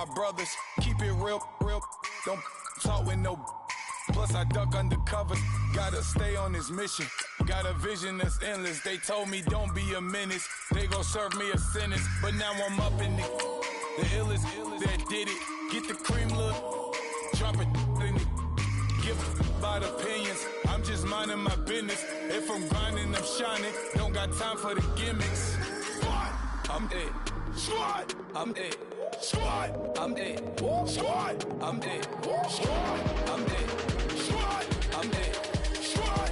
my brothers. Keep it real, real. Don't talk with no. Plus I duck undercover. Gotta stay on this mission. Got a vision that's endless. They told me don't be a menace. They gon' serve me a sentence. But now I'm up in the illest that did it. Get the cream, look. Drop it in it. Give about opinions. I'm just minding my business. If I'm grinding, I'm shining. Don't got time for the gimmicks. Squad, I'm dead. Squad, I'm dead. Squad, I'm dead. Squad, I'm dead. Squad, I'm dead. Squad, I'm dead. Squad.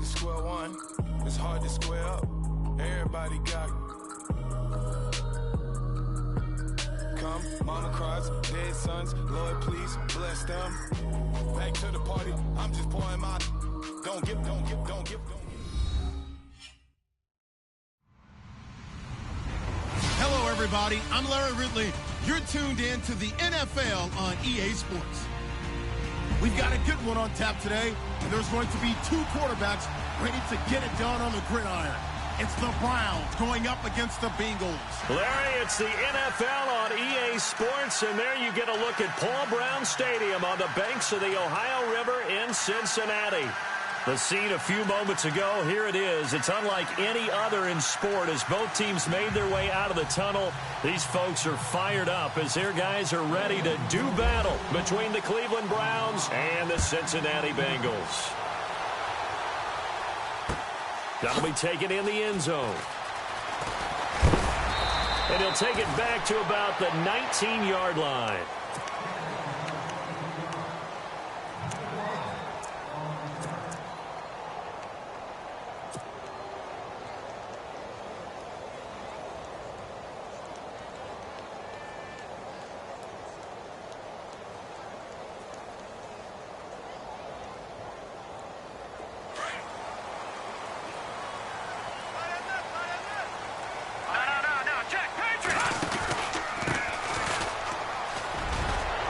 Square one, it's hard to square up. Everybody got come, mama cries, dead sons. Lord, please bless them. Back to the party. I'm just pouring my. Don't give. Hello, everybody. I'm Larry Ridley. You're tuned in to the NFL on EA Sports. We've got a good one on tap today, and there's going to be two quarterbacks ready to get it done on the gridiron. It's the Browns going up against the Bengals. Larry, it's the NFL on EA Sports, and there you get a look at Paul Brown Stadium on the banks of the Ohio River in Cincinnati. The scene a few moments ago, here it is. It's unlike any other in sport as both teams made their way out of the tunnel. These folks are fired up as their guys are ready to do battle between the Cleveland Browns and the Cincinnati Bengals. That'll be taken in the end zone. And he'll take it back to about the 19-yard line.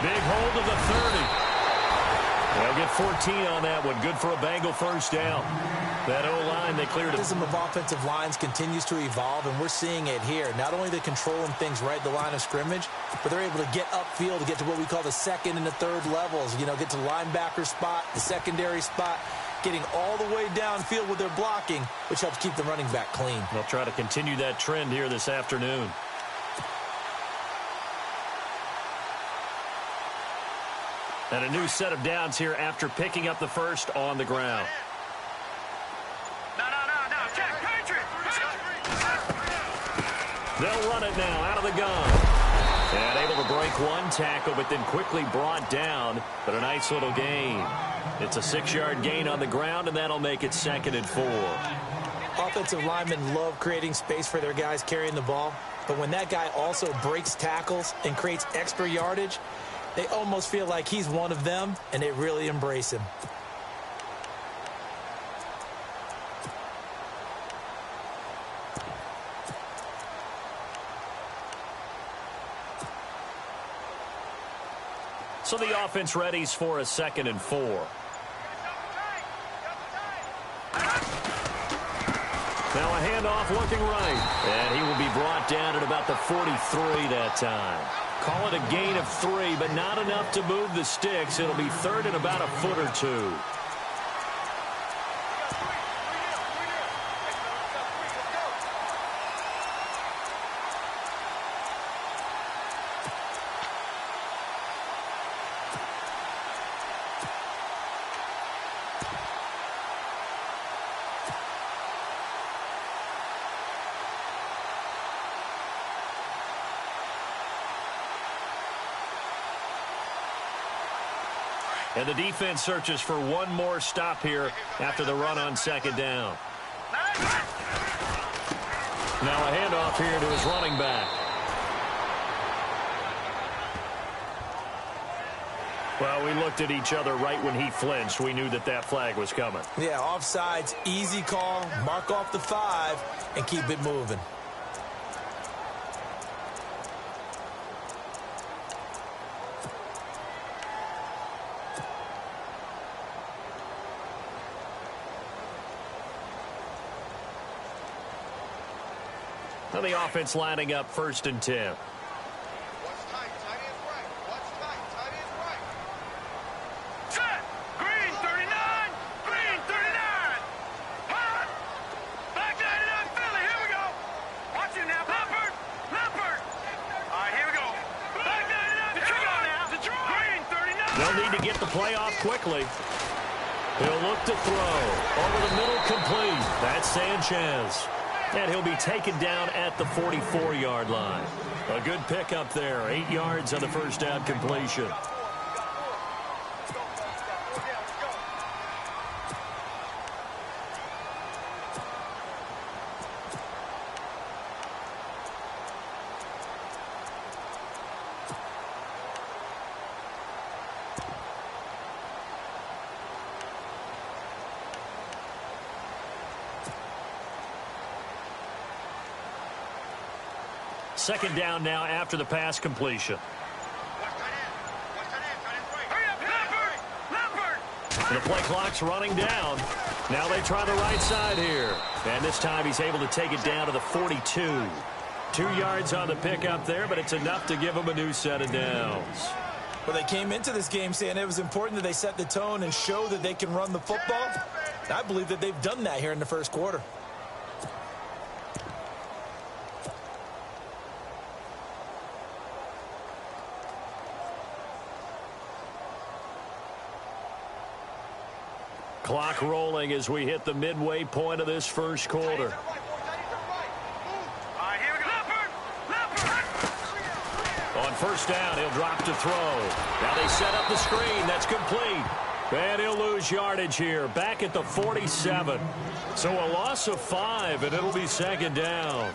Big hold of the 30. They'll get 14 on that one. Good for a Bengal first down. That O-line, they cleared it. The system of offensive lines continues to evolve, and we're seeing it here. Not only are they controlling things right at the line of scrimmage, but they're able to get upfield to get to what we call the second and the third levels. You know, get to the linebacker spot, the secondary spot, getting all the way downfield with their blocking, which helps keep the running back clean. They'll try to continue that trend here this afternoon. And a new set of downs here after picking up the first on the ground. No. Check, Patriot. They'll run it now out of the gun. And able to break one tackle, but then quickly brought down. But a nice little gain. It's a 6-yard gain on the ground, and that'll make it 2nd and 4. Offensive linemen love creating space for their guys carrying the ball. But when that guy also breaks tackles and creates extra yardage, they almost feel like he's one of them, and they really embrace him. So the offense readies for a 2nd and 4. Now a handoff looking right. And he will be brought down at about the 43 that time. Call it a gain of 3, but not enough to move the sticks. It'll be 3rd and about a foot or 2. And the defense searches for one more stop here after the run on 2nd down. Now a handoff here to his running back. Well, we looked at each other right when he flinched. We knew that that flag was coming. Yeah, offsides, easy call. Mark off the 5 and keep it moving. Now the offense lining up 1st and 10. What's tight? Tight is right. What's tight? Tight is right. Set. Green 39. Green 39. Hot. Back 99 Philly. Here we go. Watch it now. Leopard. Leopard. All right, here we go. Back 99 Detroit now. Detroit. Green 39. They'll need to get the play off quickly. He'll look to throw. Over the middle, complete. That's Sanchez. And he'll be taken down at the 44-yard line. A good pickup there. 8 yards on the first down completion. Second down now after the pass completion. The play clock's running down. Now they try the right side here. And this time he's able to take it down to the 42. 2 yards on the pickup there, but it's enough to give him a new set of downs. Well, they came into this game saying it was important that they set the tone and show that they can run the football. I believe that they've done that here in the first quarter. Clock rolling as we hit the midway point of this first quarter. On first down, he'll drop to throw. Now they set up the screen. That's complete. And he'll lose yardage here. Back at the 47. So a loss of 5, and it'll be second down.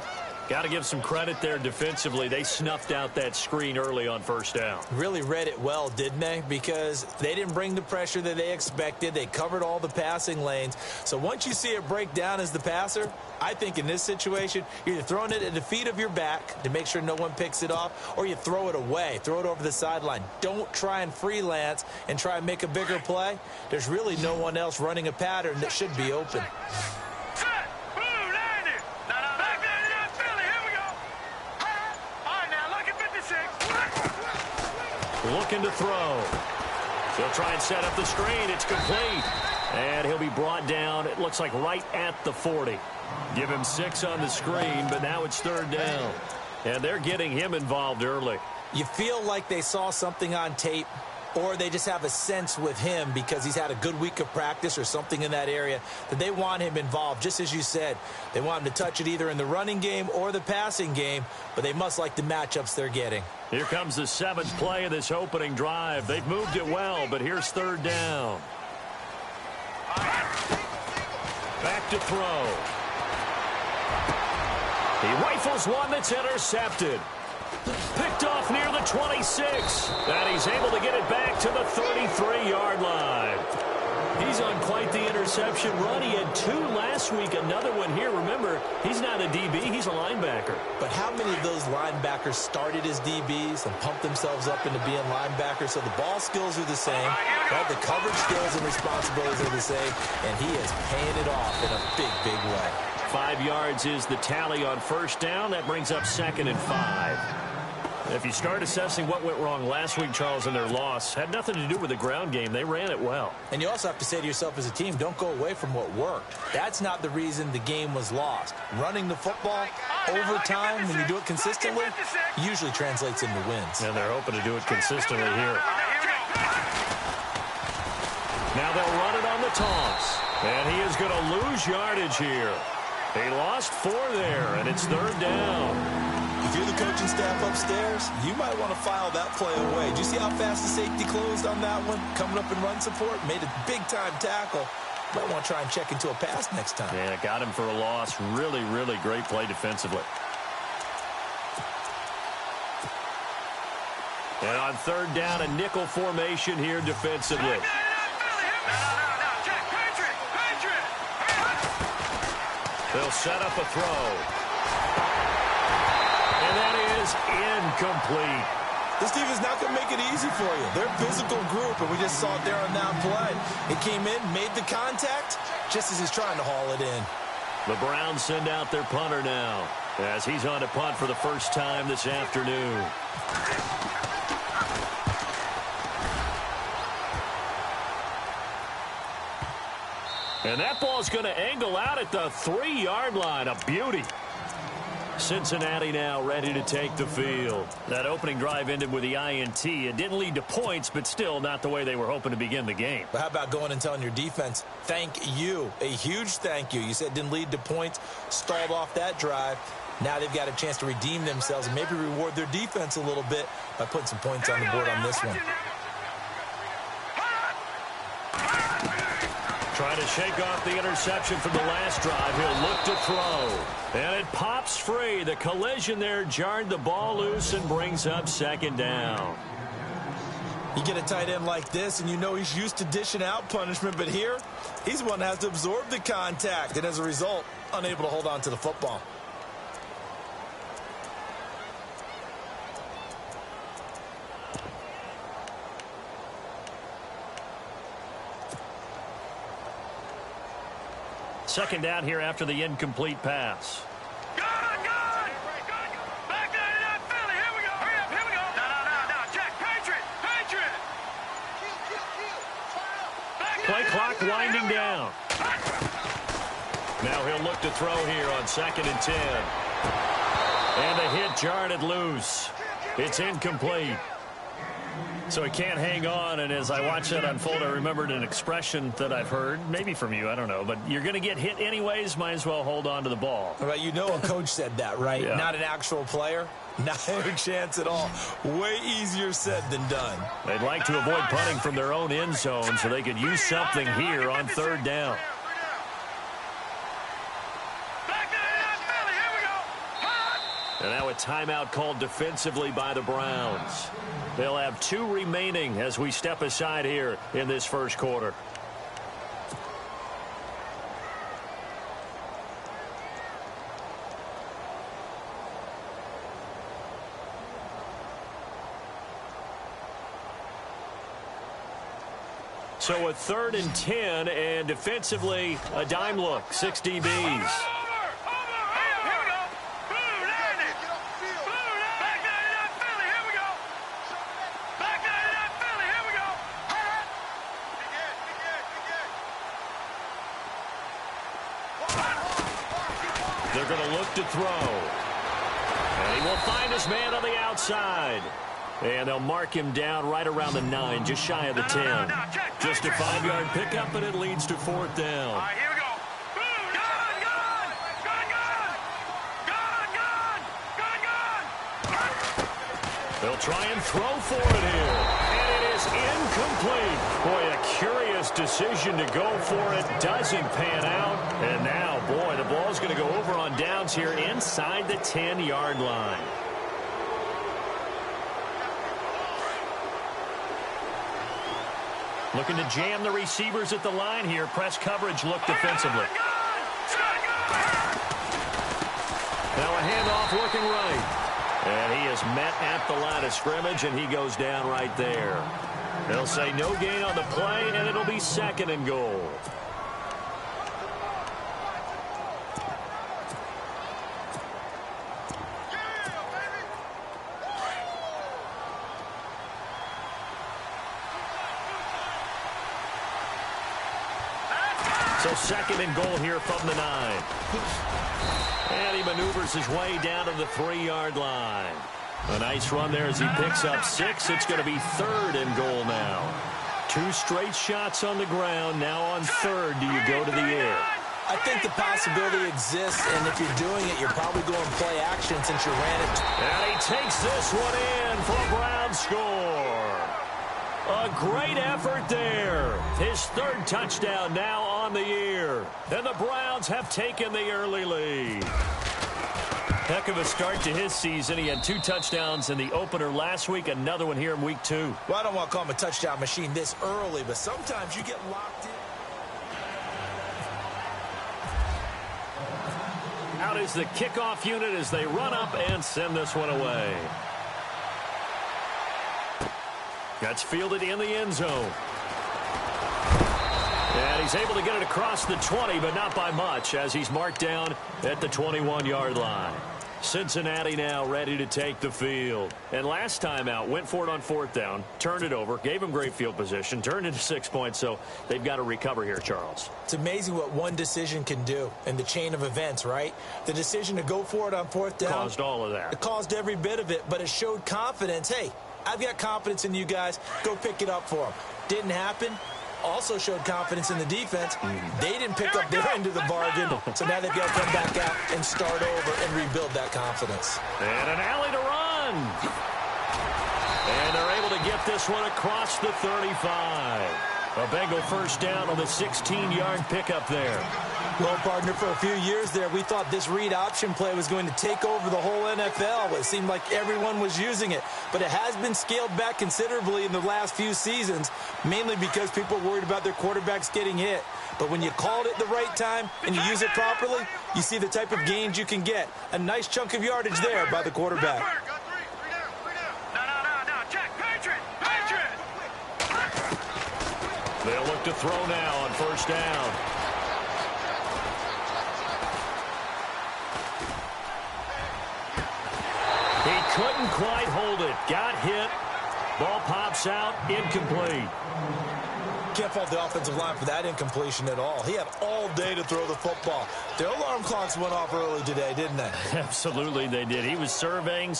Got to give some credit there defensively. They snuffed out that screen early on first down. Really read it well, didn't they? Because they didn't bring the pressure that they expected. They covered all the passing lanes. So once you see it break down as the passer, I think in this situation, you're either throwing it at the feet of your back to make sure no one picks it off, or you throw it away, throw it over the sideline. Don't try and freelance and try and make a bigger play. There's really no one else running a pattern that should be open. Looking to throw. He'll try and set up the screen. It's complete. And he'll be brought down, it looks like right at the 40. Give him 6 on the screen, but now it's third down. And they're getting him involved early. You feel like they saw something on tape, or they just have a sense with him because he's had a good week of practice or something in that area that they want him involved. Just as you said, they want him to touch it either in the running game or the passing game, but they must like the matchups they're getting. Here comes the 7th play of this opening drive. They've moved it well, but here's third down. Back to throw. He rifles one that's intercepted. Picked off near the 26. And he's able to get it back to the 33-yard line. He's on quite the interception run. He had 2 last week, another one here. Remember, he's not a DB, he's a linebacker. But how many of those linebackers started as DBs and pumped themselves up into being linebackers? So the ball skills are the same, right? The coverage skills and responsibilities are the same, and he is paying it off in a big, big way. 5 yards is the tally on first down. That brings up 2nd and 5. If you start assessing what went wrong last week, Charles, in their loss, had nothing to do with the ground game. They ran it well. And you also have to say to yourself as a team, don't go away from what worked. That's not the reason the game was lost. Running the football over time, when you do it consistently, usually translates into wins. And they're hoping to do it consistently here. Now they'll run it on the toss. And he is going to lose yardage here. He lost 4 there, and it's third down. If you're the coaching staff upstairs, you might want to file that play away. Do you see how fast the safety closed on that one? Coming up in run support, made a big-time tackle. Might want to try and check into a pass next time. Yeah, got him for a loss. Really, really great play defensively. And on third down, a nickel formation here defensively. They'll set up a throw. And that is incomplete. This defense is not going to make it easy for you. They're a physical group, and we just saw it there on that play. It came in, made the contact, just as he's trying to haul it in. The Browns send out their punter now, as he's on to punt for the first time this afternoon. And that ball's going to angle out at the 3-yard line. A beauty. Cincinnati now ready to take the field. That opening drive ended with the INT. It didn't lead to points, but still not the way they were hoping to begin the game. But how about going and telling your defense, thank you, a huge thank you. You said it didn't lead to points, stalled off that drive. Now they've got a chance to redeem themselves and maybe reward their defense a little bit by putting some points on the board on this one. Trying to shake off the interception from the last drive. He'll look to throw. And it pops free. The collision there jarred the ball loose and brings up second down. You get a tight end like this, and you know he's used to dishing out punishment, but here, he's the one that has to absorb the contact, and as a result, unable to hold on to the football. Second down here after the incomplete pass. Back that Philly. Here we go. Hurry up. Here we go. No. Jack, Patriot. Play clock winding down. Now he'll look to throw here on 2nd and 10. And the hit jarred it loose. It's incomplete. So he can't hang on, and as I watch that unfold, I remembered an expression that I've heard, maybe from you, I don't know, but you're going to get hit anyways, might as well hold on to the ball. Right, you know a coach said that, right? Yeah. Not an actual player. Not a chance at all. Way easier said than done. They'd like to avoid punting from their own end zone so they could use something here on third down. And now a timeout called defensively by the Browns. They'll have 2 remaining as we step aside here in this first quarter. So a 3rd and 10, and defensively a dime look, 6 DBs. They're going to look to throw. And he will find his man on the outside. And they'll mark him down right around the 9, just shy of the 10. Just a 5-yard pickup, and it leads to 4th down. All right, here we go. They'll try and throw for it here. And it is incomplete. Boy, a curious decision to go for it. Doesn't pan out. And now, boy, the ball's going to go over on downs here inside the 10-yard line. Looking to jam the receivers at the line here. Press coverage look defensively. Now a handoff working right. And he is met at the line of scrimmage, and he goes down right there. They'll say no gain on the play, and it'll be 2nd and goal. So 2nd and goal here from the 9. And he maneuvers his way down to the 3-yard line. A nice run there as he picks up 6. It's going to be 3rd and goal now. 2 straight shots on the ground. Now on 3rd, do you go to the air? I think the possibility exists, and if you're doing it, you're probably going play action since you ran it. And he takes this one in for a Brown score. A great effort there. His 3rd touchdown now on the year. And the Browns have taken the early lead. Heck of a start to his season. He had 2 touchdowns in the opener last week, another one here in week 2. Well, I don't want to call him a touchdown machine this early, but sometimes you get locked in. Out is the kickoff unit as they run up and send this one away. That's fielded in the end zone. And he's able to get it across the 20, but not by much, as he's marked down at the 21-yard line. Cincinnati now ready to take the field. And last time out, went for it on 4th down, turned it over, gave him great field position, turned into 6 points, so they've got to recover here, Charles. It's amazing what one decision can do in the chain of events, right? The decision to go for it on 4th down. Caused all of that. It caused every bit of it, but it showed confidence. Hey, I've got confidence in you guys. Go pick it up for them. Didn't happen. Also showed confidence in the defense. They didn't pick up their end of the bargain, so now they've got to come back out and start over and rebuild that confidence. And an alley to run. And they're able to get this one across the 35. A Bengal first down on the 16-yard pickup there. Well, partner, for a few years there, we thought this read option play was going to take over the whole NFL. It seemed like everyone was using it. But it has been scaled back considerably in the last few seasons, mainly because people are worried about their quarterbacks getting hit. But when you called it the right time and you use it properly, you see the type of gains you can get. A nice chunk of yardage there by the quarterback. They'll look to throw now on first down. He couldn't quite hold it. Got hit. Ball pops out. Incomplete. Can't fault the offensive line for that incompletion at all. He had all day to throw the football. Their alarm clocks went off early today, didn't they? Absolutely they did. He was surveying,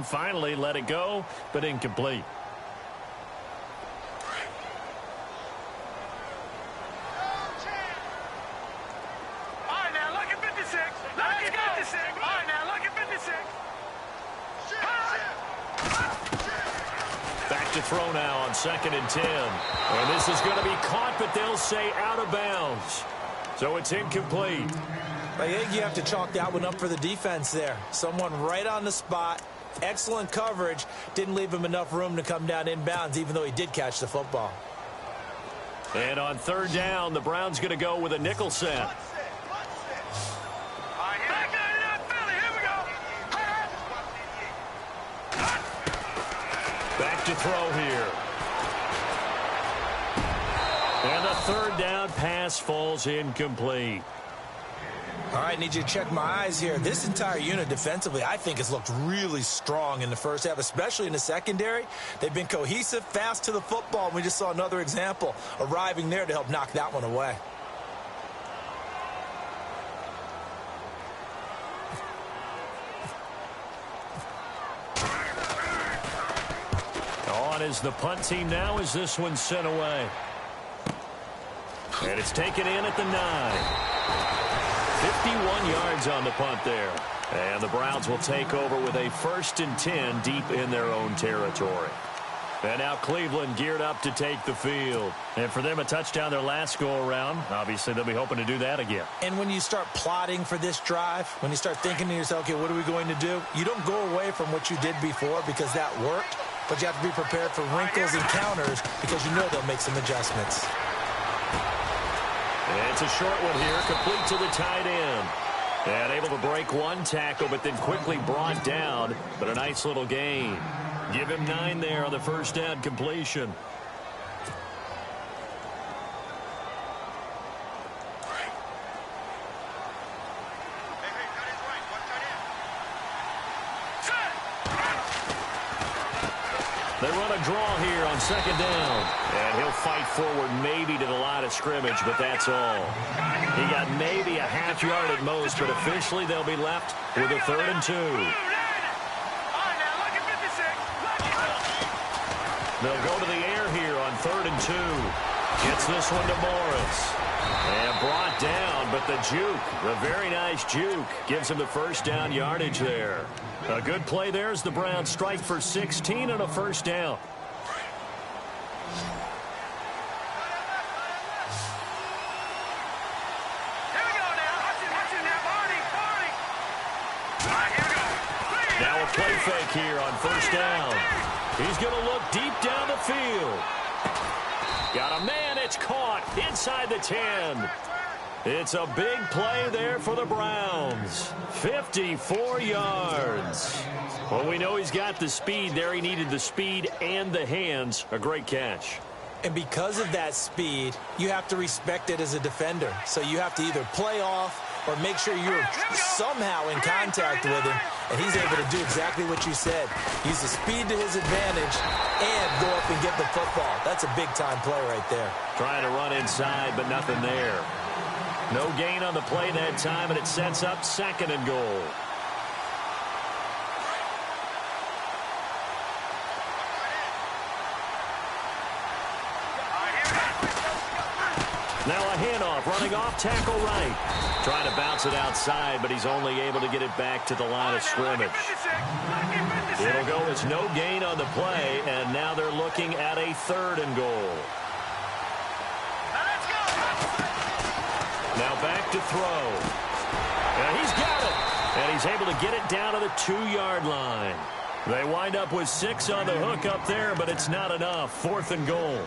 finally let it go, but incomplete. To throw now on 2nd and 10. And this is going to be caught, but they'll say out of bounds. So it's incomplete. I think you have to chalk that one up for the defense there. Someone right on the spot. Excellent coverage. Didn't leave him enough room to come down inbounds, even though he did catch the football. And on 3rd down, the Browns going to go with a nickel set. Back to throw here. And the 3rd down pass falls incomplete. All right, need you to check my eyes here. This entire unit defensively, I think, has looked really strong in the first half, especially in the secondary. They've been cohesive, fast to the football. We just saw another example arriving there to help knock that one away. On is the punt team now as this one's sent away. And it's taken in at the 9. 51 yards on the punt there. And the Browns will take over with a 1st and 10 deep in their own territory. And now Cleveland geared up to take the field. And for them, a touchdown their last go-around. Obviously, they'll be hoping to do that again. And when you start plotting for this drive, when you start thinking to yourself, okay, what are we going to do? You don't go away from what you did before because that worked. But you have to be prepared for wrinkles and counters because you know they'll make some adjustments. And it's a short one here, complete to the tight end. And able to break one tackle, but then quickly brought down. But a nice little gain. Give him 9 there on the first down completion. They run a draw here on 2nd down. And he'll fight forward maybe to the line of scrimmage, but that's all. He got maybe a half yard at most, but officially they'll be left with a 3rd and 2. They'll go to the air here on 3rd and 2. Gets this one to Morris. And brought down, but the juke, the very nice juke, gives him the first down yardage there. A good play there as the Browns strike for 16 on a first down. Here we go now. Watch it now, Barney. All right, here we go. fake here on first down. He's going to look deep down the field. Got a man. It's caught inside the 10. It's a big play there for the Browns. 54 yards. Well, we know he's got the speed there. He needed the speed and the hands. A great catch. And because of that speed, you have to respect it as a defender. So you have to either play off or make sure you're somehow in contact with him. And he's able to do exactly what you said. Use the speed to his advantage and go up and get the football. That's a big-time play right there. Trying to run inside, but nothing there. No gain on the play that time, and it sets up 2nd and goal. Now a handoff, running off tackle right. Trying to bounce it outside, but he's only able to get it back to the line of scrimmage. It'll go as no gain on the play, and now they're looking at a 3rd and goal. Now back to throw. And he's got it. And he's able to get it down to the 2-yard line. They wind up with 6 on the hook up there, but it's not enough. 4th and goal.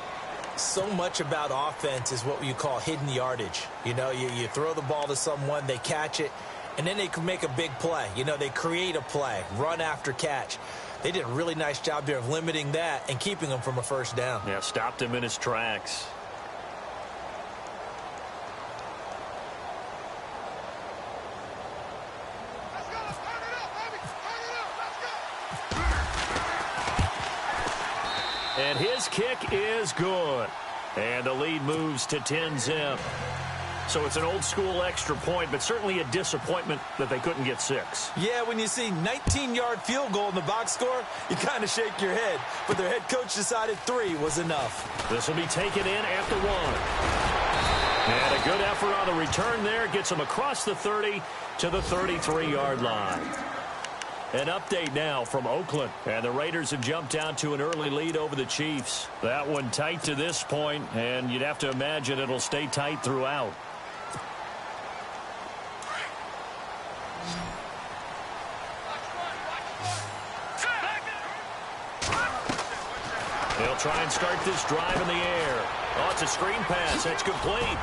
So much about offense is what you call hidden yardage. You know, you throw the ball to someone, they catch it, and then they can make a big play. You know, they create a play, run after catch. They did a really nice job there of limiting that and keeping him from a first down. Yeah, stopped him in his tracks. And his kick is good. And the lead moves to 10-zip. So it's an old-school extra point, but certainly a disappointment that they couldn't get 6. Yeah, when you see 19-yard field goal in the box score, you kind of shake your head. But their head coach decided 3 was enough. This will be taken in after 1. And a good effort on the return there. Gets him across the 30 to the 33-yard line. An update now from Oakland, and the Raiders have jumped out to an early lead over the Chiefs. That one tight to this point, and you'd have to imagine it'll stay tight throughout. They'll try and start this drive in the air. Oh, it's a screen pass. That's complete.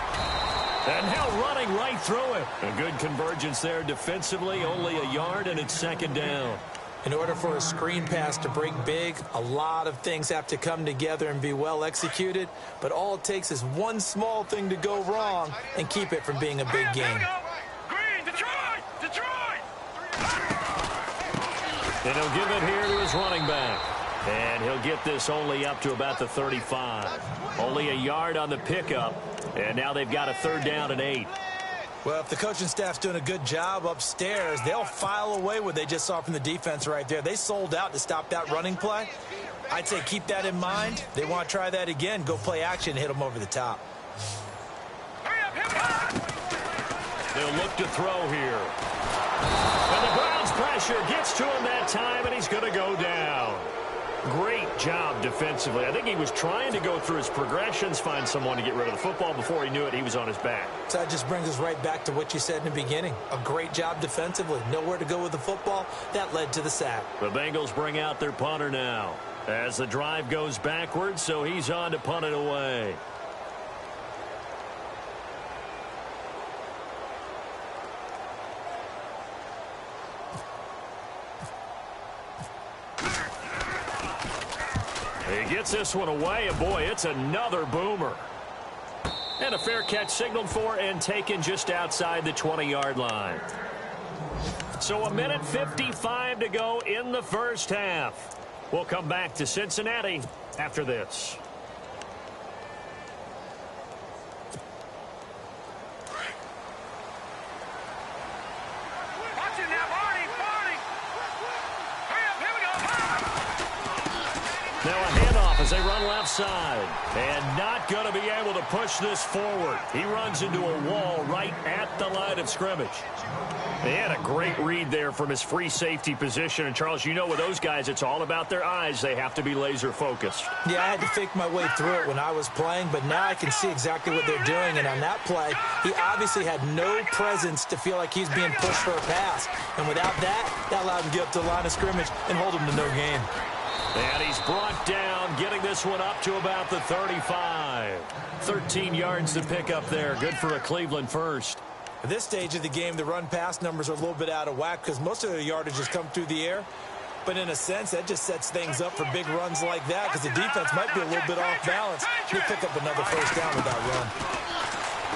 And now running right through it. A good convergence there defensively, only a yard, and it's 2nd down. In order for a screen pass to break big, a lot of things have to come together and be well executed. But all it takes is one small thing to go wrong and keep it from being a big game. Green, Detroit! Detroit! And he'll give it here to his running back. And he'll get this only up to about the 35. Only a yard on the pickup. And now they've got a 3rd down and 8. Well, if the coaching staff's doing a good job upstairs, they'll file away what they just saw from the defense right there. They sold out to stop that running play. I'd say keep that in mind. They want to try that again. Go play action and hit them over the top. They'll look to throw here. And the Browns pressure gets to him that time, and he's going to go down. Great job defensively. I think he was trying to go through his progressions, find someone to get rid of the football. Before he knew it, he was on his back. So that just brings us right back to what you said in the beginning. A great job defensively. Nowhere to go with the football. That led to the sack. The Bengals bring out their punter now as the drive goes backwards, so he's on to punt it away. He gets this one away, and boy, it's another boomer. And a fair catch signaled for and taken just outside the 20-yard line. So 1:55 to go in the first half. We'll come back to Cincinnati after this. Now a handoff as they run left side. And not going to be able to push this forward. He runs into a wall right at the line of scrimmage. They had a great read there from his free safety position. And, Charles, you know with those guys, it's all about their eyes. They have to be laser focused. Yeah, I had to fake my way through it when I was playing, but now I can see exactly what they're doing. And on that play, he obviously had no presence to feel like he's being pushed for a pass. And without that, that allowed him to get up to the line of scrimmage and hold him to no gain. And he's brought down, getting this one up to about the 35. 13 yards to pick up there. Good for a Cleveland first. At this stage of the game, the run-pass numbers are a little bit out of whack because most of the yardage has come through the air. But in a sense, that just sets things up for big runs like that because the defense might be a little bit off balance. He'll pick up another first down with that run.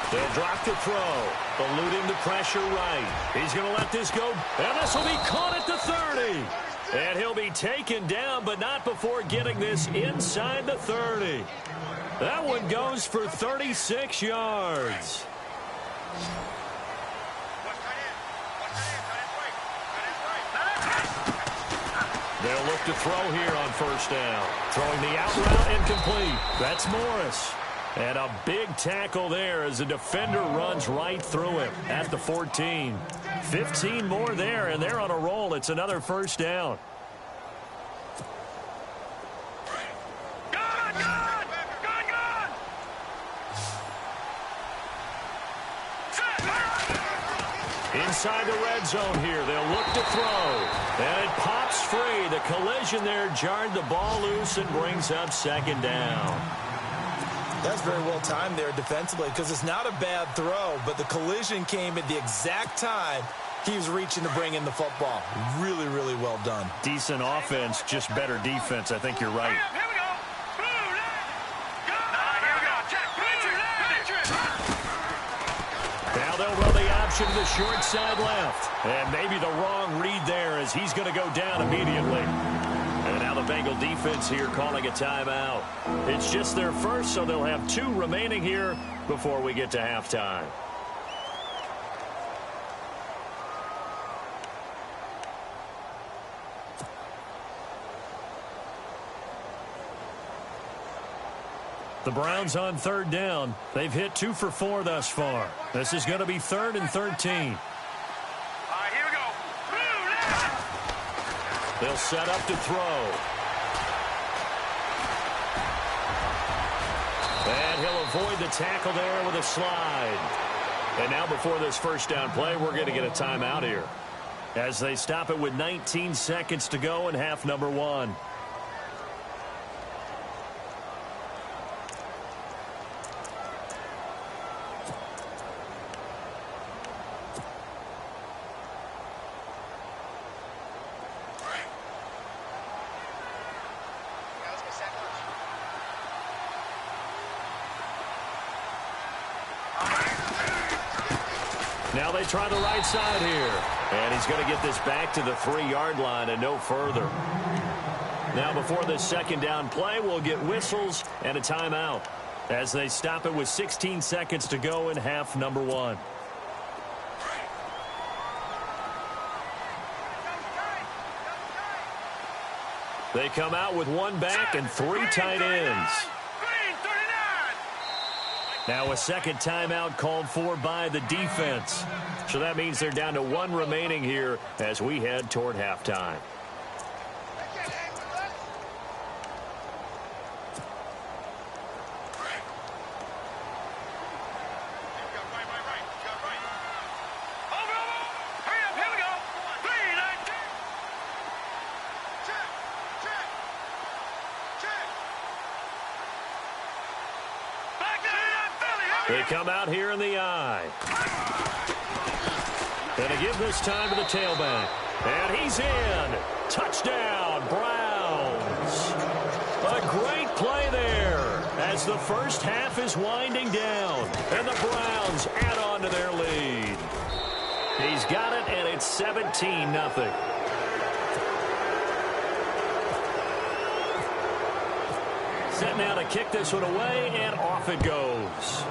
They'll drop the throw, eluding the pressure right. He's going to let this go, and this will be caught at the 30. And he'll be taken down, but not before getting this inside the 30. That one goes for 36 yards. They'll look to throw here on first down. Throwing the out route incomplete. That's Morris. And a big tackle there as the defender runs right through him at the 14. 15 more there, and they're on a roll. It's another first down. Inside the red zone here. They'll look to throw. And it pops free. The collision there jarred the ball loose and brings up second down. That's very well timed there defensively because it's not a bad throw, but the collision came at the exact time he was reaching to bring in the football. Really, really well done. Decent offense, just better defense. I think you're right. Now they'll run the option to the short side left. And maybe the wrong read there as he's going to go down immediately. And now the Bengal defense here calling a timeout. It's just their first, so they'll have 2 remaining here before we get to halftime. The Browns on third down. They've hit 2 for 4 thus far. This is going to be 3rd and 13. All right, here we go. They'll set up to throw. And he'll avoid the tackle there with a slide. And now before this first down play, we're going to get a timeout here as they stop it with 19 seconds to go in half number 1. Now they try the right side here. And he's going to get this back to the 3-yard line and no further. Now before this second down play, we'll get whistles and a timeout as they stop it with 16 seconds to go in half number 1. They come out with 1 back and 3 tight ends. Now a second timeout called for by the defense. So that means they're down to 1 remaining here as we head toward halftime. They come out here in the I. And to give this time to the tailback. And he's in. Touchdown, Browns. A great play there as the first half is winding down. And the Browns add on to their lead. He's got it, and it's 17-0. Set now to kick this one away, and off it goes.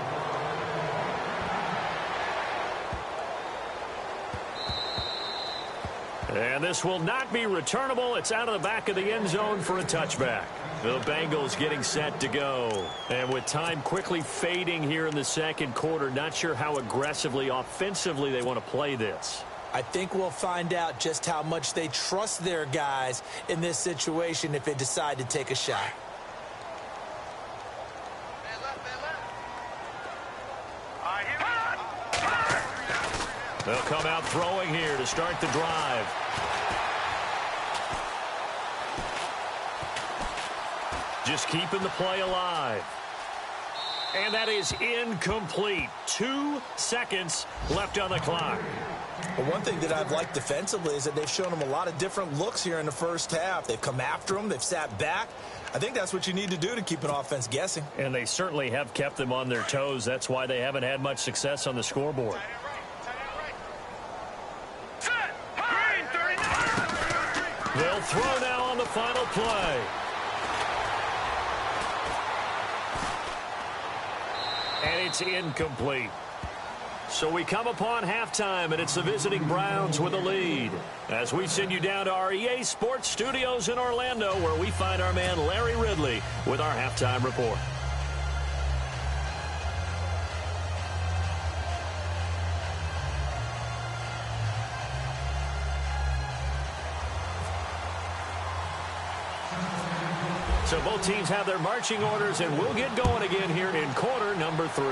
And this will not be returnable. It's out of the back of the end zone for a touchback. The Bengals getting set to go. And with time quickly fading here in the second quarter, not sure how aggressively, offensively they want to play this. I think we'll find out just how much they trust their guys in this situation if they decide to take a shot. They'll come out throwing here to start the drive. Just keeping the play alive. And that is incomplete. 2 seconds left on the clock. Well, one thing that I've liked defensively is that they've shown them a lot of different looks here in the first half. They've come after them. They've sat back. I think that's what you need to do to keep an offense guessing. And they certainly have kept them on their toes. That's why they haven't had much success on the scoreboard. They'll throw now on the final play. And it's incomplete. So we come upon halftime, and it's the visiting Browns with a lead. As we send you down to our EA Sports Studios in Orlando, where we find our man Larry Ridley with our halftime report. So both teams have their marching orders, and we'll get going again here in quarter number 3.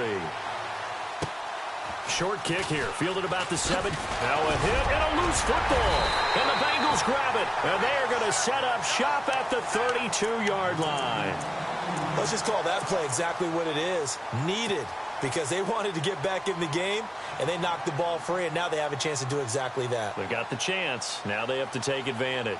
Short kick here, fielded about the 7. Now a hit and a loose football. And the Bengals grab it. And they are going to set up shop at the 32-yard line. Let's just call that play exactly what it is. Needed, because they wanted to get back in the game, and they knocked the ball free, and now they have a chance to do exactly that. They got the chance. Now they have to take advantage.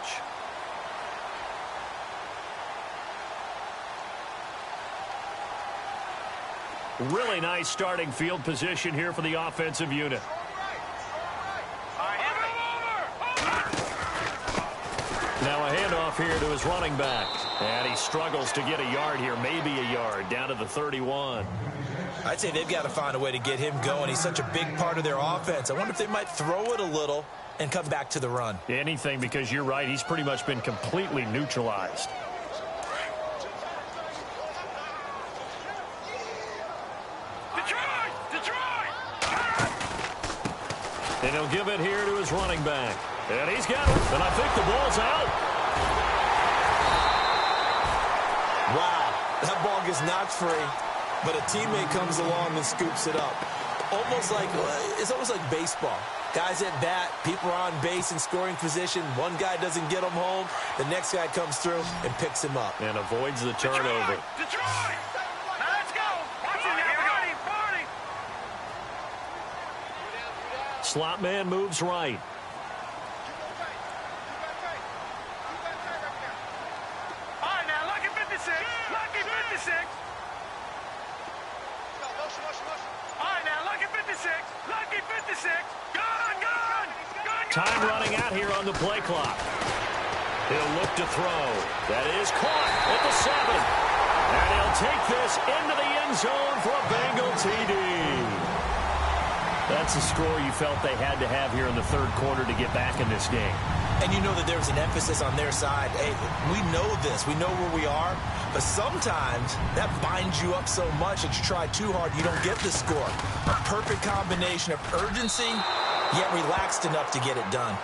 Really nice starting field position here for the offensive unit. Now a handoff here to his running back. And he struggles to get a yard here, maybe a yard, down to the 31. I'd say they've got to find a way to get him going. He's such a big part of their offense. I wonder if they might throw it a little and come back to the run. Anything, because you're right, he's pretty much been completely neutralized. And he'll give it here to his running back. And he's got it. And I think the ball's out. Wow, that ball gets knocked free, but a teammate comes along and scoops it up. It's almost like baseball. Guys at bat, people are on base in scoring position. One guy doesn't get him home. The next guy comes through and picks him up. And avoids the turnover. Detroit! Now let's go! Watch it now, 40! Slot man moves right. All right, now, lucky 56. Lucky 56. All right, now, lucky 56. Lucky 56. Gone. Time running out here on the play clock. He'll look to throw. That is caught at the 7. And he'll take this into the end zone for a Bengal TD. That's a score you felt they had to have here in the third quarter to get back in this game. And you know that there's an emphasis on their side. Hey, we know this. We know where we are. But sometimes that binds you up so much that you try too hard, you don't get the score. A perfect combination of urgency, yet relaxed enough to get it done.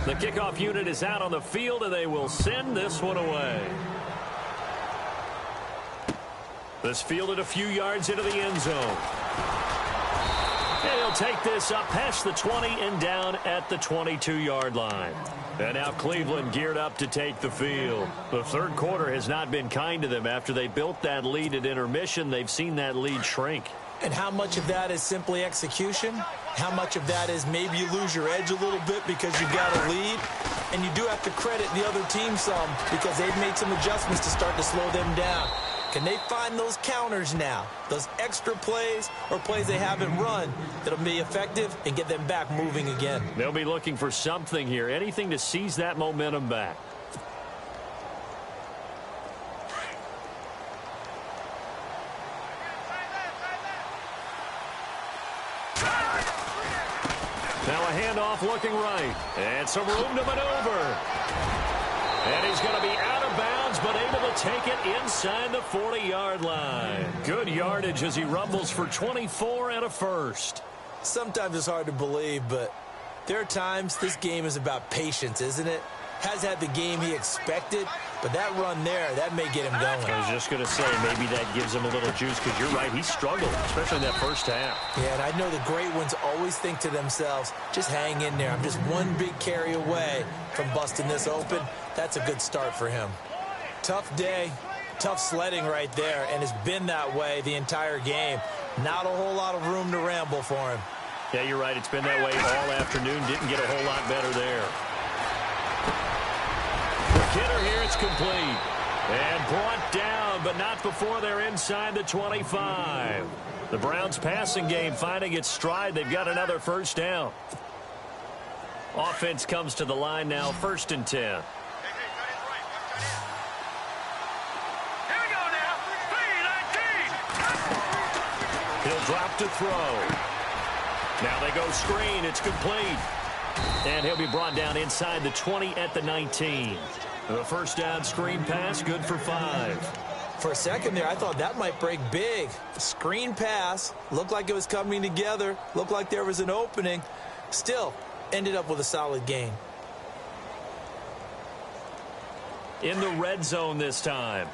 The kickoff unit is out on the field, and they will send this one away. This fielded a few yards into the end zone. And he'll take this up past the 20 and down at the 22-yard line. And now Cleveland geared up to take the field. The third quarter has not been kind to them. After they built that lead at intermission, they've seen that lead shrink. And how much of that is simply execution? How much of that is maybe you lose your edge a little bit because you've got a lead? And you do have to credit the other team some because they've made some adjustments to start to slow them down. Can they find those counters now, those extra plays or plays they haven't run that'll be effective and get them back moving again? They'll be looking for something here, anything to seize that momentum back. Now a handoff looking right. And some room to maneuver. And he's going to be out of bounds, but able to take it inside the 40-yard line. Good yardage as he rumbles for 24 and a first. Sometimes it's hard to believe, but there are times this game is about patience, isn't it? Has had the game he expected, but that run there, that may get him going. I was just going to say, maybe that gives him a little juice, because you're right, he struggled, especially in that first half. Yeah, and I know the great ones always think to themselves, just hang in there. I'm just one big carry away from busting this open. That's a good start for him. Tough day, tough sledding right there, and it's been that way the entire game. Not a whole lot of room to ramble for him. Yeah, you're right. It's been that way all afternoon. Didn't get a whole lot better there. The hitter here, it's complete. And brought down, but not before they're inside the 25. The Browns' passing game finding its stride. They've got another first down. Offense comes to the line now, 1st and 10. He'll drop to throw. Now they go screen. It's complete. And he'll be brought down inside the 20 at the 19. The first down screen pass, good for 5. For a second there, I thought that might break big. Screen pass. Looked like it was coming together. Looked like there was an opening. Still, ended up with a solid gain. In the red zone this time.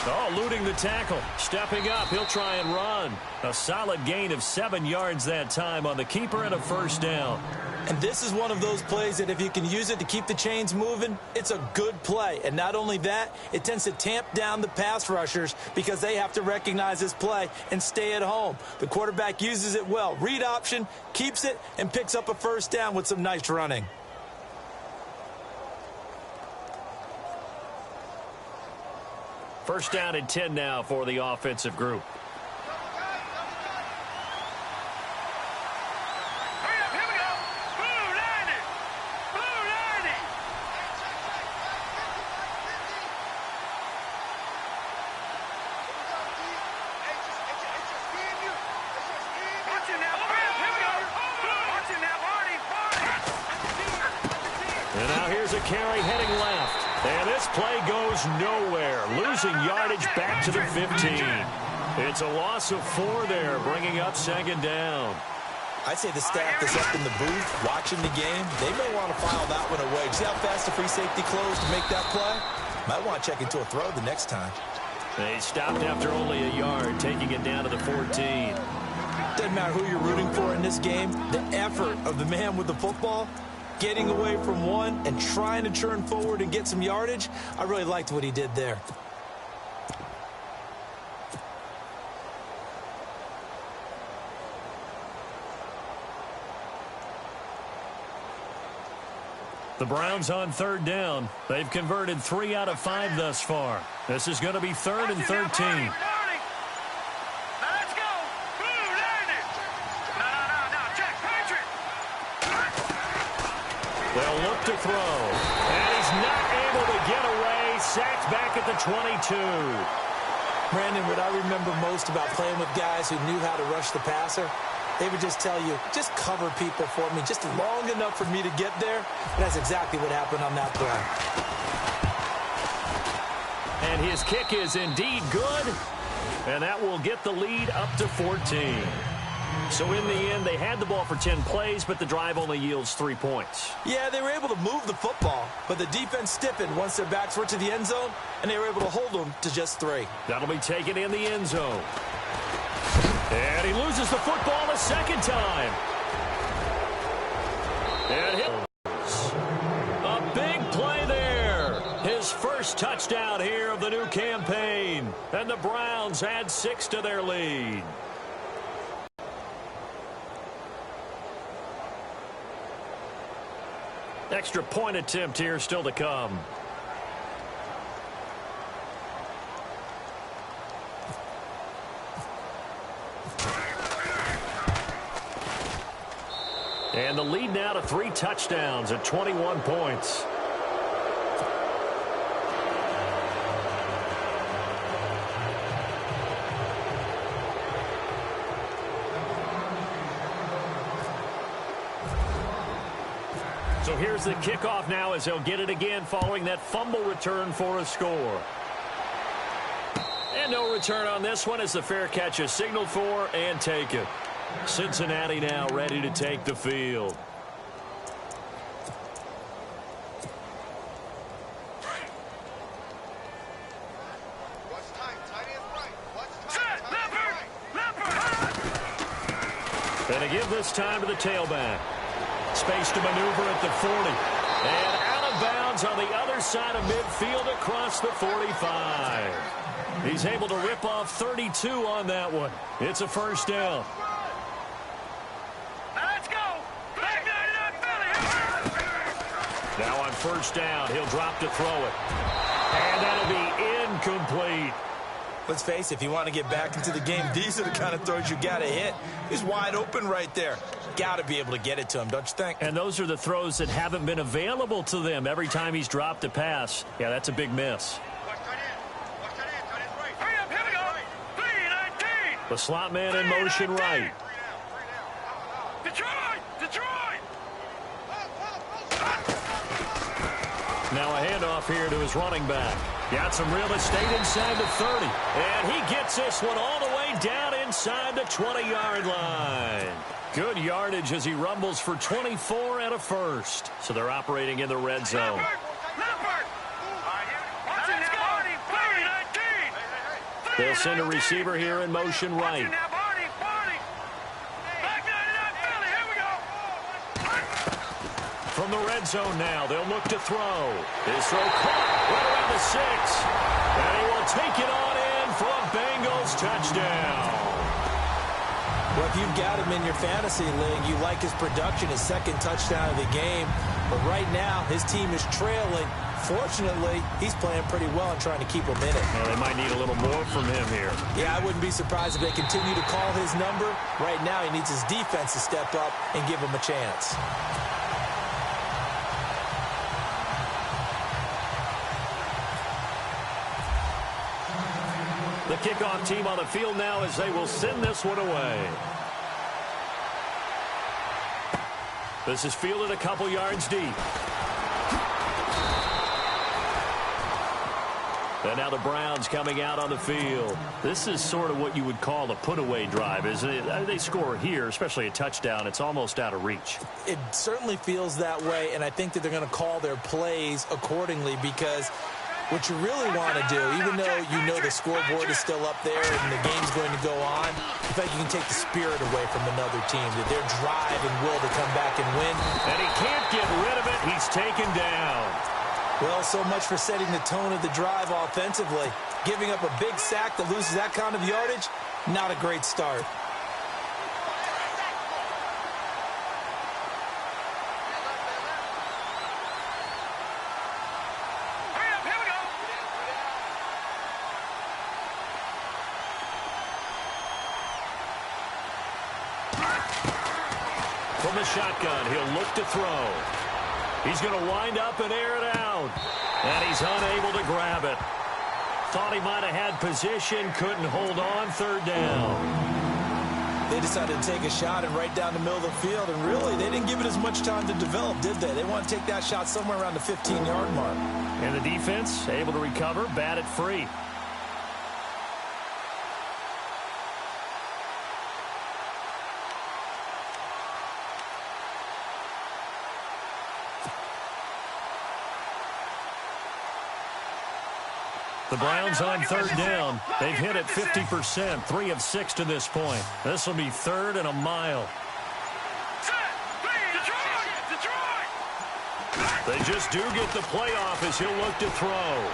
Oh, eluding the tackle. Stepping up, he'll try and run. A solid gain of 7 yards that time on the keeper and a first down. And this is one of those plays that if you can use it to keep the chains moving, it's a good play. And not only that, it tends to tamp down the pass rushers because they have to recognize this play and stay at home. The quarterback uses it well. Read option, keeps it, and picks up a first down with some nice running. First down and 10 now for the offensive group. And now here's a carry heading left. And this play goes nowhere. Losing yardage back to the 15. It's a loss of 4 there, bringing up 2nd down. I'd say the staff that's up in the booth watching the game, they may want to file that one away. See how fast the free safety closed to make that play? Might want to check into a throw the next time. They stopped after only a yard, taking it down to the 14. Doesn't matter who you're rooting for in this game. The effort of the man with the football, getting away from one and trying to turn forward and get some yardage, I really liked what he did there. The Browns on 3rd down. They've converted 3 out of 5 thus far. This is going to be 3rd and 13. They'll look to throw. And he's not able to get away. Sacked back at the 22. Brandon, what I remember most about playing with guys who knew how to rush the passer, they would just tell you, just cover people for me, just long enough for me to get there. And that's exactly what happened on that play. And his kick is indeed good. And that will get the lead up to 14. So in the end, they had the ball for 10 plays, but the drive only yields 3 points. Yeah, they were able to move the football, but the defense stiffened once their backs were to the end zone, and they were able to hold them to just 3. That'll be taken in the end zone. And he loses the football a second time. And a big play there. His first touchdown here of the new campaign. And the Browns add 6 to their lead. Extra point attempt here still to come. And the lead now to 3 touchdowns at 21 points. So here's the kickoff now as they'll get it again following that fumble return for a score. And no return on this one as the fair catch is signaled for and taken. Cincinnati now ready to take the field. And to give this time to the tailback. Space to maneuver at the 40. And out of bounds on the other side of midfield across the 45. He's able to rip off 32 on that one. It's a first down. Let's go. Back 99 Philly. Now on first down, he'll drop to throw it. And that'll be incomplete. Let's face it, if you want to get back into the game, these are the kind of throws you got to hit. He's wide open right there. Got to be able to get it to him, don't you think? And those are the throws that haven't been available to them every time he's dropped a pass. Yeah, that's a big miss. Hurry up, here we go. 319. The slot man in motion right. Detroit! Detroit! Now a handoff here to his running back. Got some real estate inside the 30. And he gets this one all the way down inside the 20-yard line. Good yardage as he rumbles for 24 and a first. So they're operating in the red zone. Let's go. 319. They'll send a receiver here in motion right. From the red zone now, they'll look to throw. His throw caught right around the 6. And he will take it on in for a Bengals touchdown. Well, if you've got him in your fantasy league, you like his production, his second touchdown of the game. But right now, his team is trailing. Fortunately, he's playing pretty well and trying to keep him in it. Well, they might need a little more from him here. Yeah, I wouldn't be surprised if they continue to call his number. Right now, he needs his defense to step up and give him a chance. The kickoff team on the field now as they will send this one away. This is fielded a couple yards deep. And now the Browns coming out on the field. This is sort of what you would call a put-away drive, isn't it? They score here, especially a touchdown. It's almost out of reach. It certainly feels that way, and I think that they're going to call their plays accordingly because what you really want to do, even though you know the scoreboard is still up there and the game's going to go on, I think you can take the spirit away from another team, that their drive and will to come back and win. And he can't get rid of it. He's taken down. Well, so much for setting the tone of the drive offensively. Giving up a big sack that loses that kind of yardage, not a great start. From the shotgun, he'll look to throw. He's going to wind up and air it out. And he's unable to grab it. Thought he might have had position, couldn't hold on, third down. They decided to take a shot and right down the middle of the field, and really, they didn't give it as much time to develop, did they? They want to take that shot somewhere around the 15-yard mark. And the defense able to recover, bat it free. The Browns on third down. They've hit it 50%, 3 of 6 to this point. This will be third and a mile. They just do get the playoff as he'll look to throw.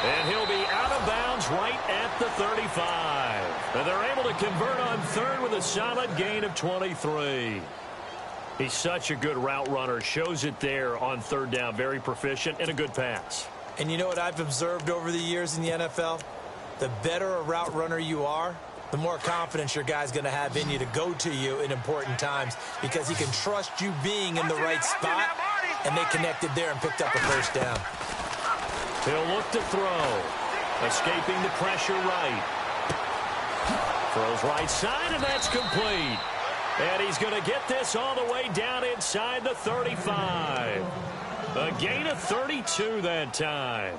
And he'll be out of bounds right at the 35. And they're able to convert on third with a solid gain of 23. He's such a good route runner. Shows it there on third down. Very proficient and a good pass. And you know what I've observed over the years in the NFL? The better a route runner you are, the more confidence your guy's going to have in you to go to you in important times because he can trust you being in the right spot, and they connected there and picked up a first down. He'll look to throw. Escaping the pressure right. Throws right side, and that's complete. And he's going to get this all the way down inside the 35. A gain of 32 that time.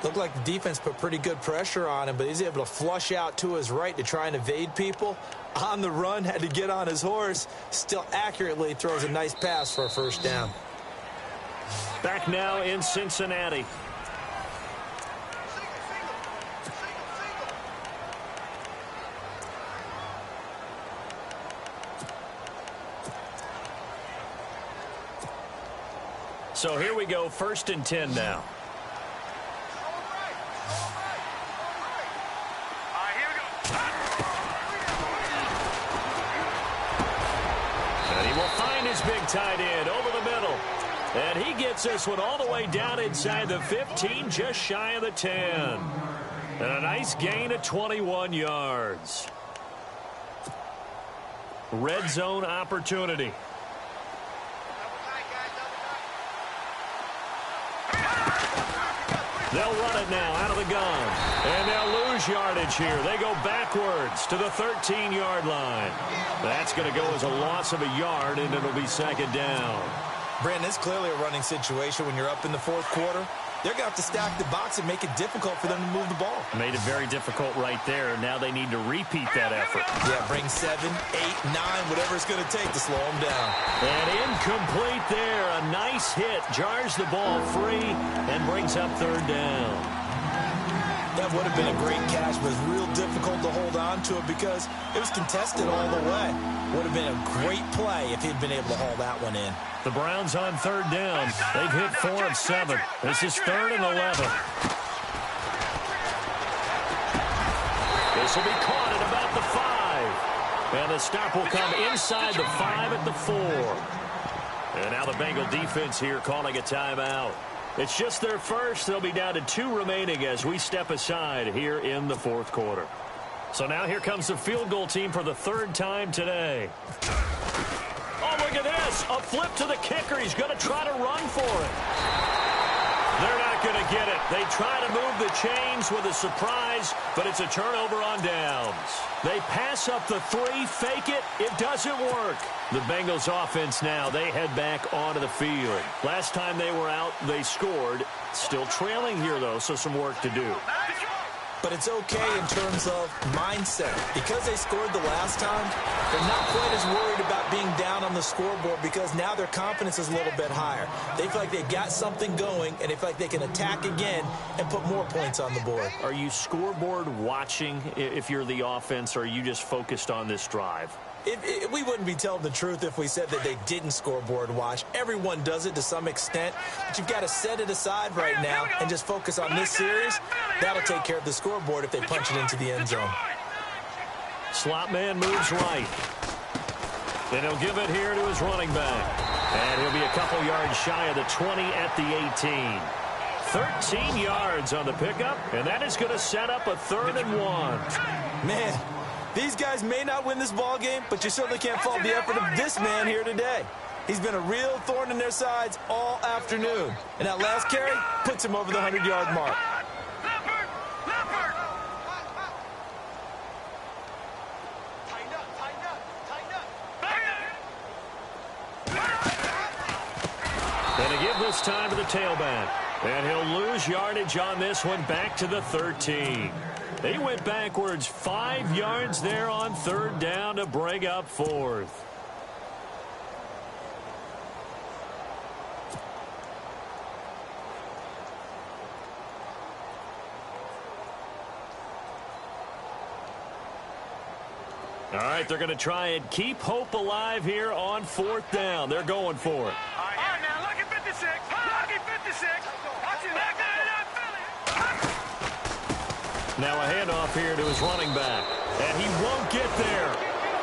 Looked like the defense put pretty good pressure on him, but he's able to flush out to his right to try and evade people. On the run, had to get on his horse. Still accurately throws a nice pass for a first down. Back now in Cincinnati. So here we go, 1st and 10 now. And he will find his big tight end over the middle. And he gets this one all the way down inside the 15, just shy of the 10. And a nice gain of 21 yards. Red zone opportunity. They'll run it now out of the gun. And they'll lose yardage here. They go backwards to the 13-yard line. That's going to go as a loss of a yard, and it'll be 2nd down. Brandon, it's clearly a running situation when you're up in the 4th quarter. They're going to have to stack the box and make it difficult for them to move the ball. Made it very difficult right there. Now they need to repeat that effort. Yeah, bring 7, 8, 9, whatever it's going to take to slow them down. And incomplete there. A nice hit. Jars the ball free and brings up 3rd down. That would have been a great catch, but it was real difficult to hold on to it because it was contested all the way. Would have been a great play if he'd been able to haul that one in. The Browns on 3rd down. They've hit 4 of 7. This is 3rd and 11. This will be caught at about the 5. And the stop will come inside the 5 at the 4. And now the Bengal defense here calling a timeout. It's just their first. They'll be down to 2 remaining as we step aside here in the 4th quarter. So now here comes the field goal team for the 3rd time today. Oh, look at this. A flip to the kicker. He's going to try to run for it. They're not going to get it. They try to move the chains with a surprise, but it's a turnover on downs. They pass up the 3, fake it. It doesn't work. The Bengals offense now, they head back onto the field. Last time they were out, they scored. Still trailing here, though, so some work to do. But it's okay in terms of mindset. Because they scored the last time, they're not quite as worried about being down on the scoreboard because now their confidence is a little bit higher. They feel like they've got something going, and they feel like they can attack again and put more points on the board. Are you scoreboard watching if you're the offense, or are you just focused on this drive? We wouldn't be telling the truth if we said that they didn't scoreboard watch. Everyone does it to some extent, but you've got to set it aside right now and just focus on this series. That'll take care of the scoreboard if they punch it into the end zone. Slot man moves right. Then he'll give it here to his running back. And he'll be a couple yards shy of the 20 at the 18. 13 yards on the pickup, and that is going to set up a 3rd and 1. Man, these guys may not win this ball game, but you certainly can't fault the effort of this man here today. He's been a real thorn in their sides all afternoon. And that last carry puts him over the 100-yard mark. And to give this time to the tailback. And he'll lose yardage on this one back to the 13. They went backwards 5 yards there on 3rd down to bring up 4th. All right, they're going to try and keep hope alive here on 4th down. They're going for it. All right, now look at 56. Look at 56. Watch it. Back there, Now a handoff here to his running back. And he won't get there.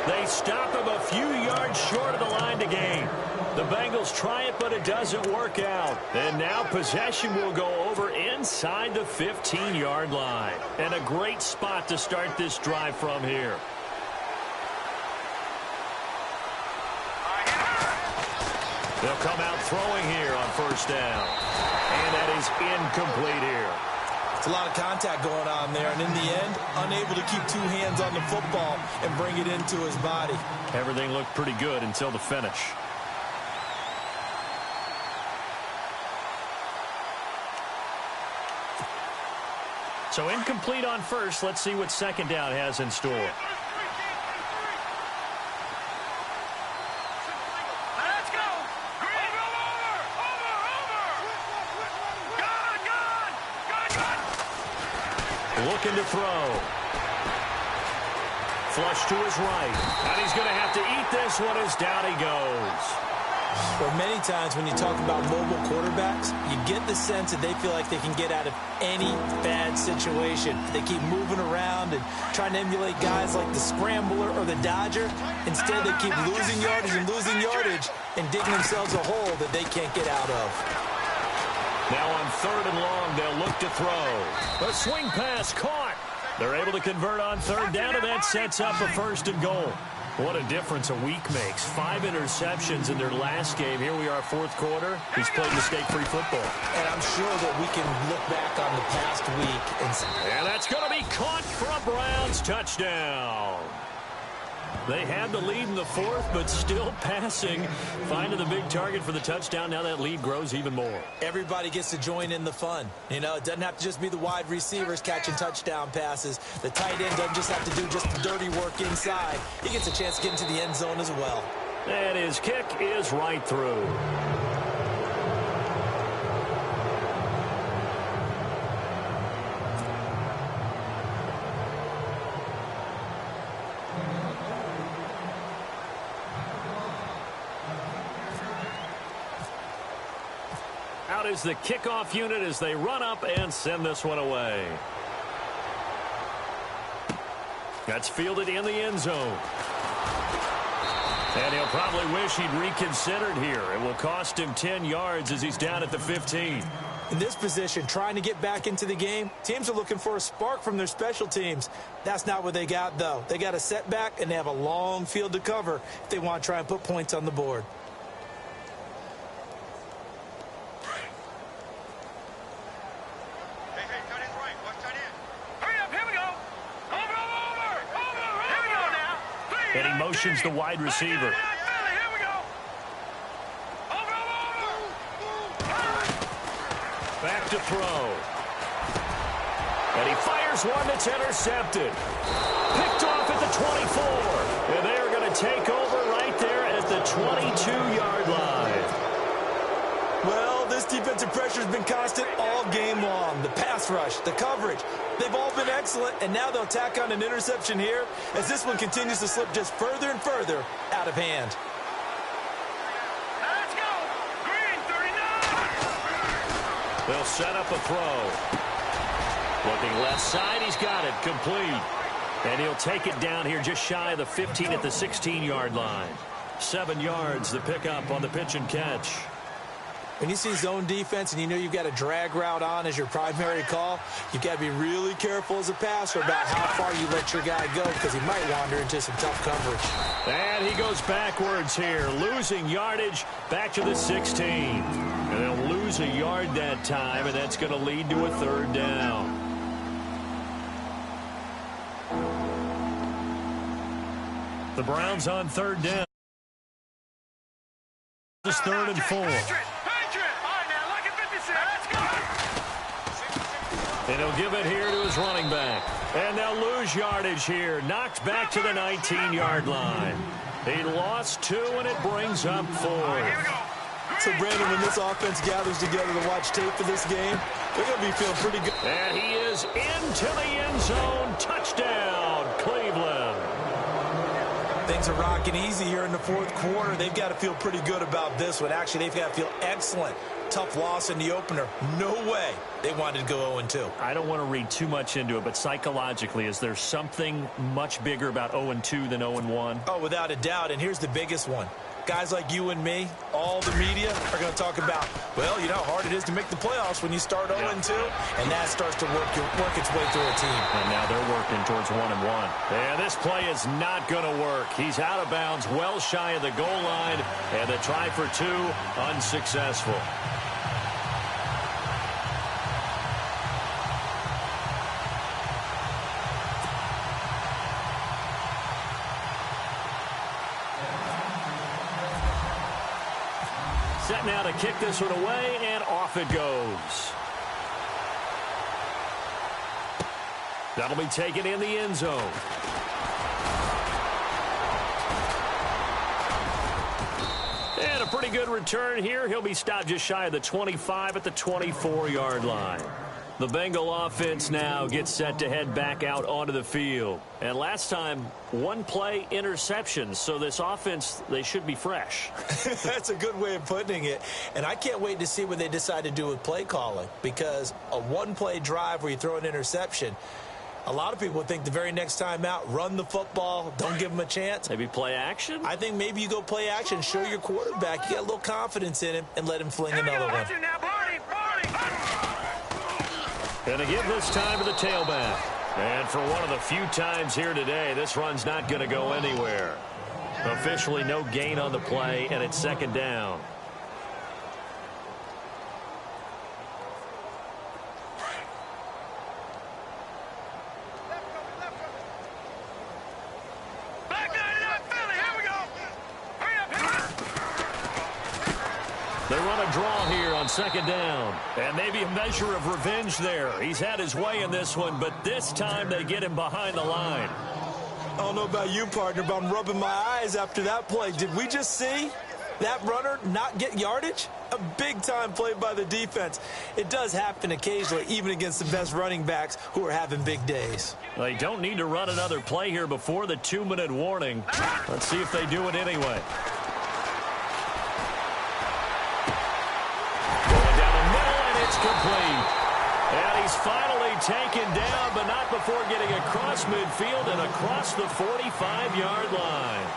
They stop him a few yards short of the line to gain. The Bengals try it, but it doesn't work out. And now possession will go over inside the 15-yard line. And a great spot to start this drive from here. They'll come out throwing here on 1st down. And that is incomplete here. A lot of contact going on there, and in the end, unable to keep two hands on the football and bring it into his body. Everything looked pretty good until the finish. So incomplete on first. Let's see what second down has in store. Let's go! Gone! Looking to throw. Flush to his right. And he's going to have to eat this one as down he goes. But many times when you talk about mobile quarterbacks, you get the sense that they feel like they can get out of any bad situation. They keep moving around and trying to emulate guys like the Scrambler or the Dodger. Instead, they keep losing yardage and digging themselves a hole that they can't get out of. Now on 3rd and long, they'll look to throw. A swing pass caught. They're able to convert on 3rd down, and that sets up a 1st and goal. What a difference a week makes. 5 interceptions in their last game. Here we are, 4th quarter. He's played mistake-free football. And I'm sure that we can look back on the past week and say, and that's going to be caught for a Browns touchdown. They had the lead in the 4th, but still passing. Finding the big target for the touchdown. Now that lead grows even more. Everybody gets to join in the fun. You know, it doesn't have to just be the wide receivers catching touchdown passes. The tight end doesn't just have to do just the dirty work inside. He gets a chance to get into the end zone as well. And his kick is right through. Out is the kickoff unit as they run up and send this one away. That's fielded in the end zone. And he'll probably wish he'd reconsidered here. It will cost him 10 yards as he's down at the 15. In this position, trying to get back into the game, teams are looking for a spark from their special teams. That's not what they got, though. They got a setback, and they have a long field to cover if they want to try and put points on the board. And he motions the wide receiver. Back to throw. And he fires one that's intercepted. Picked off at the 24. And they are going to take over right there at the 22-yard line. Well, this defensive pressure has been constant all game long. The pass rush, the coverage, they've all been excellent, and now they'll tack on an interception here as this one continues to slip just further and further out of hand. Let's go! Green 39! They'll set up a throw. Looking left side, he's got it, complete. And he'll take it down here just shy of the 15 at the 16-yard line. 7 yards, the pickup on the pitch and catch. When you see zone defense and you know you've got a drag route on as your primary call, you've got to be really careful as a passer about how far you let your guy go because he might wander into some tough coverage. And he goes backwards here, losing yardage back to the 16. And they'll lose a yard that time, and that's going to lead to a 3rd down. The Browns on 3rd down. It's 3rd and 4. And he'll give it here to his running back. And they'll lose yardage here. Knocked back to the 19-yard line. He lost 2, and it brings up 4. So, Brandon, when this offense gathers together to watch tape for this game, they're going to be feeling pretty good. And he is into the end zone. Touchdown, Cleveland. Things are rocking easy here in the 4th quarter. They've got to feel pretty good about this one. Actually, they've got to feel excellent. Tough loss in the opener. No way they wanted to go 0-2. I don't want to read too much into it, but psychologically, is there something much bigger about 0-2 than 0-1? Oh, without a doubt, and here's the biggest one. Guys like you and me, all the media are going to talk about, well, you know how hard it is to make the playoffs when you start 0-2, and that starts to work its way through a team. And now they're working towards 1-1. And this play is not going to work. He's out of bounds, well shy of the goal line, and the try for 2 unsuccessful. Set now to kick this one away, and off it goes. That'll be taken in the end zone. And a pretty good return here. He'll be stopped just shy of the 25 at the 24-yard line. The Bengal offense now gets set to head back out onto the field. And last time, one play interception. So this offense, they should be fresh. That's a good way of putting it. And I can't wait to see what they decide to do with play calling. Because a one-play drive where you throw an interception, a lot of people think the very next time out, run the football, don't give them a chance. Maybe play action? I think maybe you go play action, show your quarterback you got a little confidence in him, and let him fling another one. And again this time to the tailback. And for one of the few times here today, this run's not going to go anywhere. Officially no gain on the play, and it's second down. They run a draw here on second down. And maybe a measure of revenge there. He's had his way in this one, but this time they get him behind the line. I don't know about you, partner, but I'm rubbing my eyes after that play. Did we just see that runner not get yardage? A big-time play by the defense. It does happen occasionally, even against the best running backs who are having big days. They don't need to run another play here before the 2-minute warning. Let's see if they do it anyway. Complete. And he's finally taken down, but not before getting across midfield and across the 45-yard line.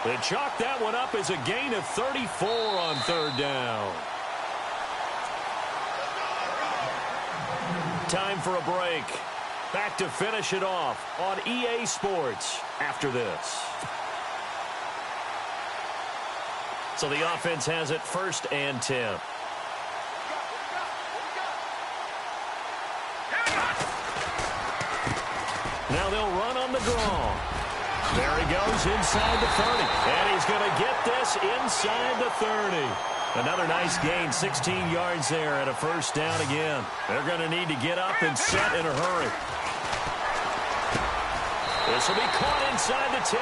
They chalk that one up as a gain of 34 on third down. Time for a break. Back to finish it off on EA Sports after this. So the offense has it 1st and 10. Now they'll run on the draw. There he goes inside the 30. And he's going to get this inside the 30. Another nice gain, 16 yards there and a first down again. They're going to need to get up and set in a hurry. This will be caught inside the 10.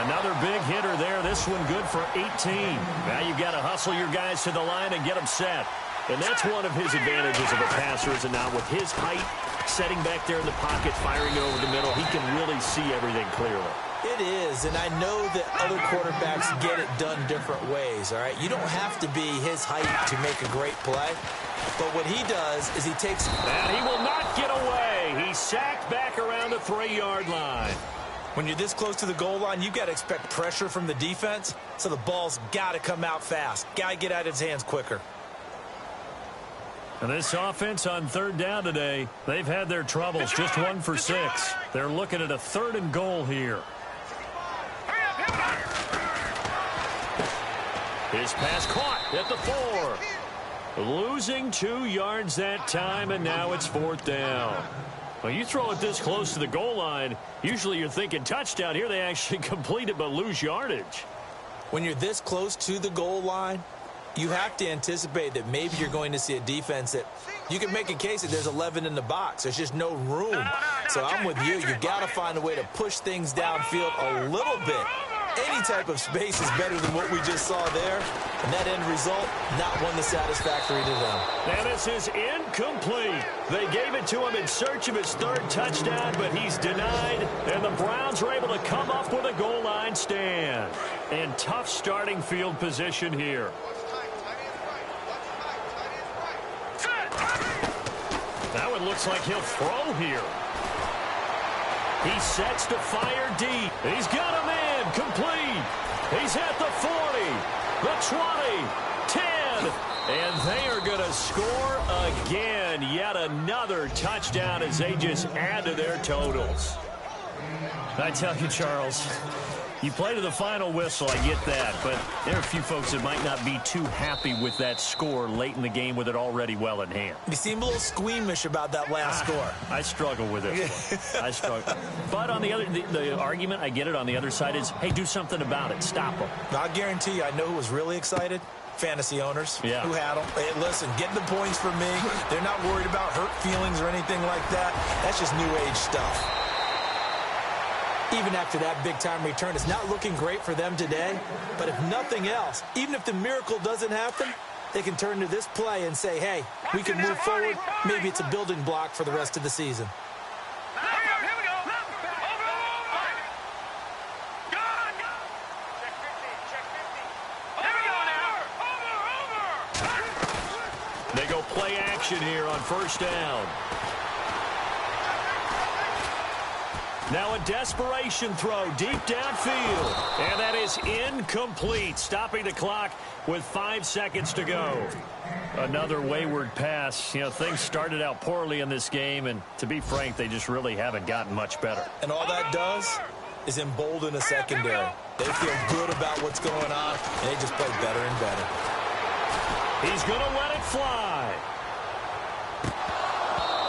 Another big hitter there. This one good for 18. Now you've got to hustle your guys to the line and get them set. And that's one of his advantages of a passer, is it not? With his height, setting back there in the pocket, firing it over the middle, he can really see everything clearly. It is, and I know that other quarterbacks get it done different ways, all right? You don't have to be his height to make a great play, but what he does is he takes... And he will not get away. He's sacked back around the 3-yard line. When you're this close to the goal line, you've got to expect pressure from the defense, so the ball's got to come out fast. Got to get out of his hands quicker. And this offense on third down today, they've had their troubles, just 1 for 6. They're looking at a 3rd and goal here. His pass caught at the 4. Losing 2 yards that time, and now it's 4th down. Well, you throw it this close to the goal line, usually you're thinking touchdown. Here they actually complete it but lose yardage. When you're this close to the goal line, you have to anticipate that maybe you're going to see a defense that you can make a case that there's 11 in the box. There's just no room. So I'm with you. You got to find a way to push things downfield a little bit. Any type of space is better than what we just saw there. And that end result, not one that's satisfactory to them. And this is incomplete. They gave it to him in search of his 3rd touchdown, but he's denied. And the Browns are able to come up with a goal line stand. And tough starting field position here. That one looks like he'll throw here. He sets to fire deep. He's got him in. Complete. He's at the 40, the 20, 10. And they are going to score again. Yet another touchdown as they just add to their totals. I tell you, Charles, You play to the final whistle, I get that, but there are a few folks that might not be too happy with that score late in the game with it already well in hand. You seem a little squeamish about that last score. I struggle with this one. I struggle. But on the argument, I get it, on the other side is, hey, do something about it. Stop them. I guarantee you, I know who was really excited. Fantasy owners who had them. Hey, listen, get the points for me. They're not worried about hurt feelings or anything like that. That's just new age stuff. Even after that big-time return, it's not looking great for them today. But if nothing else, even if the miracle doesn't happen, they can turn to this play and say, hey, we can move forward. Maybe it's a building block for the rest of the season. They go play action here on first down. Now a desperation throw deep downfield. And that is incomplete, stopping the clock with 5 seconds to go. Another wayward pass. You know, things started out poorly in this game, and to be frank, they just really haven't gotten much better. And all that does is embolden a secondary. They feel good about what's going on, and they just play better and better. He's going to let it fly.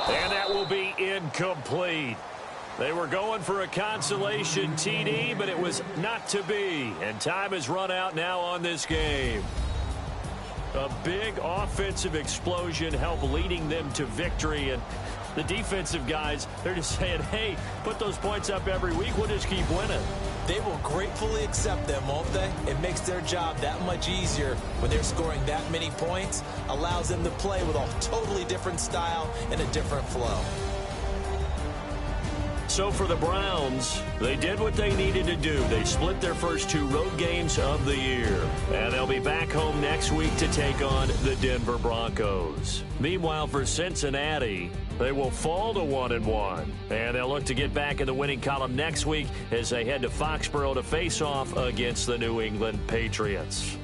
And that will be incomplete. They were going for a consolation TD, but it was not to be. And time has run out now on this game. A big offensive explosion helped leading them to victory. And the defensive guys, they're just saying, hey, put those points up every week. We'll just keep winning. They will gratefully accept them, won't they? It makes their job that much easier when they're scoring that many points. Allows them to play with a totally different style and a different flow. So for the Browns, they did what they needed to do. They split their first 2 road games of the year. And they'll be back home next week to take on the Denver Broncos. Meanwhile, for Cincinnati, they will fall to 1-1. And they'll look to get back in the winning column next week as they head to Foxborough to face off against the New England Patriots.